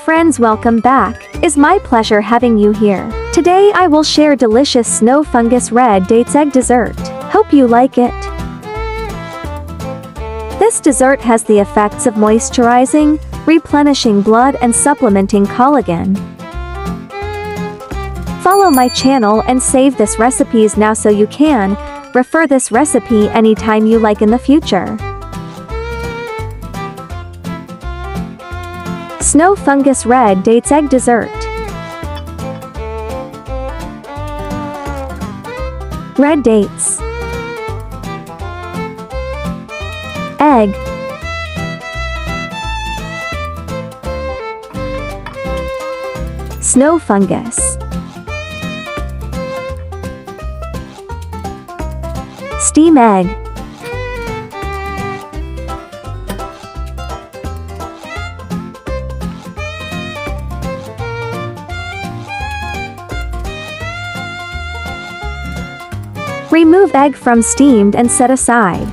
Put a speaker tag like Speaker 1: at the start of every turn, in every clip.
Speaker 1: friends, welcome back. It's my pleasure having you here. Today I will share delicious snow fungus red dates egg dessert. Hope you like it. This dessert has the effects of moisturizing, replenishing blood and supplementing collagen. Follow my channel and save this recipes now so you can refer this recipe anytime you like in the future. Snow fungus red dates egg dessert. Red dates, egg, snow fungus, steam egg, remove egg from steamed and set aside.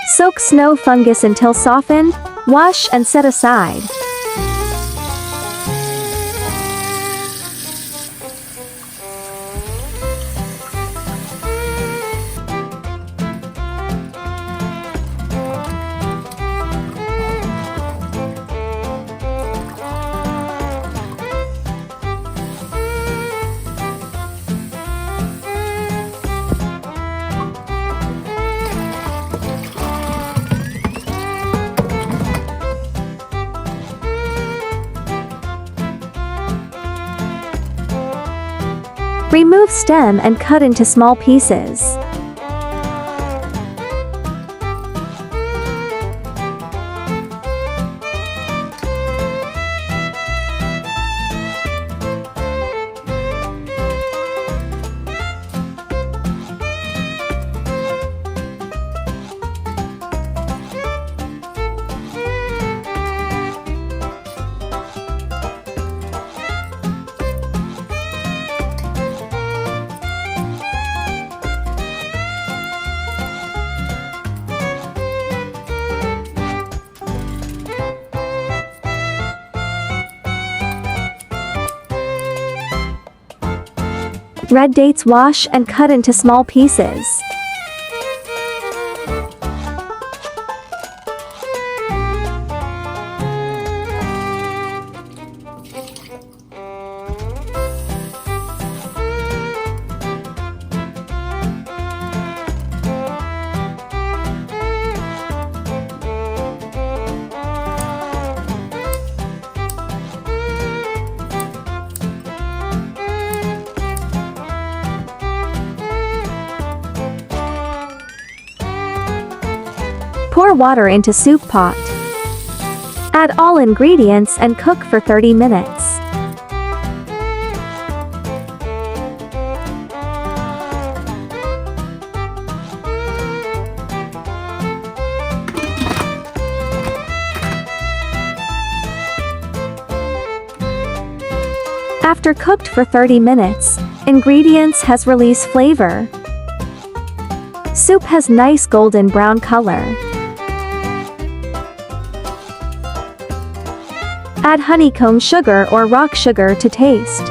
Speaker 1: Soak snow fungus until softened, wash and set aside. Remove stem and cut into small pieces. Red dates wash and cut into small pieces. Pour water into soup pot. Add all ingredients and cook for 30 minutes. After cooked for 30 minutes, ingredients has released flavor. Soup has nice golden brown color. Add honeycomb sugar or rock sugar to taste.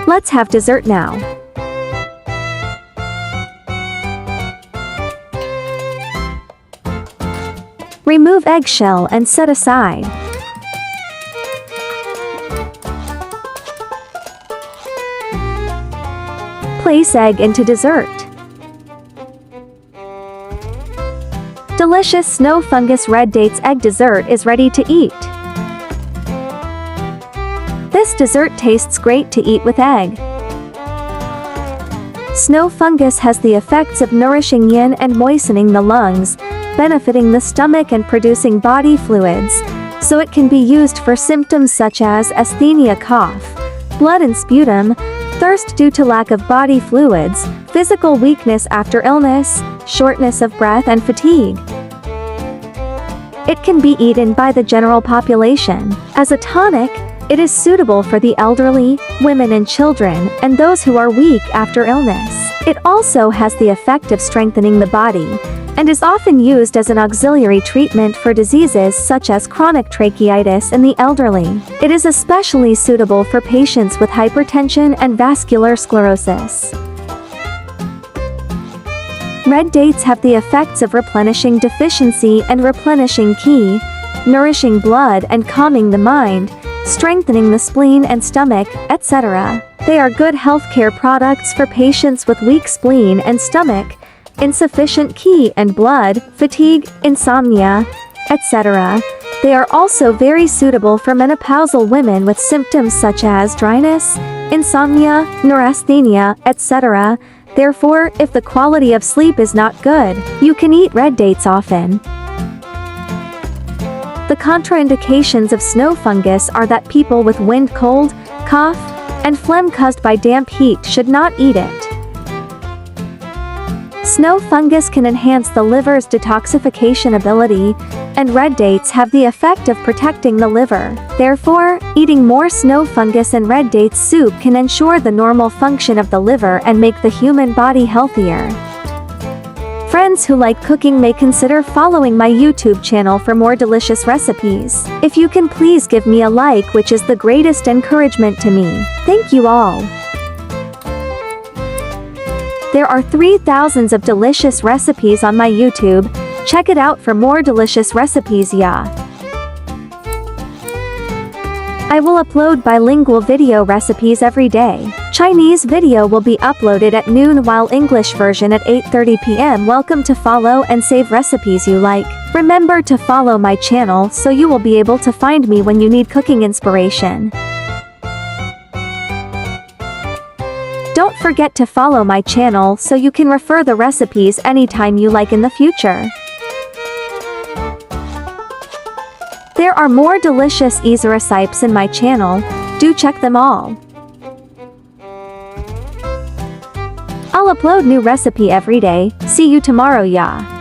Speaker 1: Let's have dessert now. Remove eggshell and set aside. Place egg into dessert. Delicious snow fungus red dates egg dessert is ready to eat. This dessert tastes great to eat with egg. Snow fungus has the effects of nourishing yin and moistening the lungs, benefiting the stomach and producing body fluids, so it can be used for symptoms such as asthenia, cough, blood and sputum, thirst due to lack of body fluids, physical weakness after illness, shortness of breath and fatigue. It can be eaten by the general population. As a tonic, it is suitable for the elderly, women and children, and those who are weak after illness. It also has the effect of strengthening the body, and is often used as an auxiliary treatment for diseases such as chronic tracheitis in the elderly. It is especially suitable for patients with hypertension and vascular sclerosis. Red dates have the effects of replenishing deficiency and replenishing qi, nourishing blood and calming the mind, strengthening the spleen and stomach, etc. They are good healthcare products for patients with weak spleen and stomach, insufficient qi and blood, fatigue, insomnia, etc. They are also very suitable for menopausal women with symptoms such as dryness, insomnia, neurasthenia, etc. Therefore, if the quality of sleep is not good, you can eat red dates often. The contraindications of snow fungus are that people with wind cold, cough, and phlegm caused by damp heat should not eat it. Snow fungus can enhance the liver's detoxification ability, and red dates have the effect of protecting the liver. Therefore, eating more snow fungus and red dates soup can ensure the normal function of the liver and make the human body healthier. Friends who like cooking may consider following my YouTube channel for more delicious recipes. If you can please give me a like, which is the greatest encouragement to me. Thank you all. There are 3,000 of delicious recipes on my YouTube. Check it out for more delicious recipes, yeah. I will upload bilingual video recipes every day. Chinese video will be uploaded at noon while English version at 8:30 p.m. Welcome to follow and save recipes you like. Remember to follow my channel so you will be able to find me when you need cooking inspiration. Don't forget to follow my channel so you can refer the recipes anytime you like in the future. There are more delicious easy recipes in my channel, do check them all. I'll upload new recipe every day. See you tomorrow, yeah.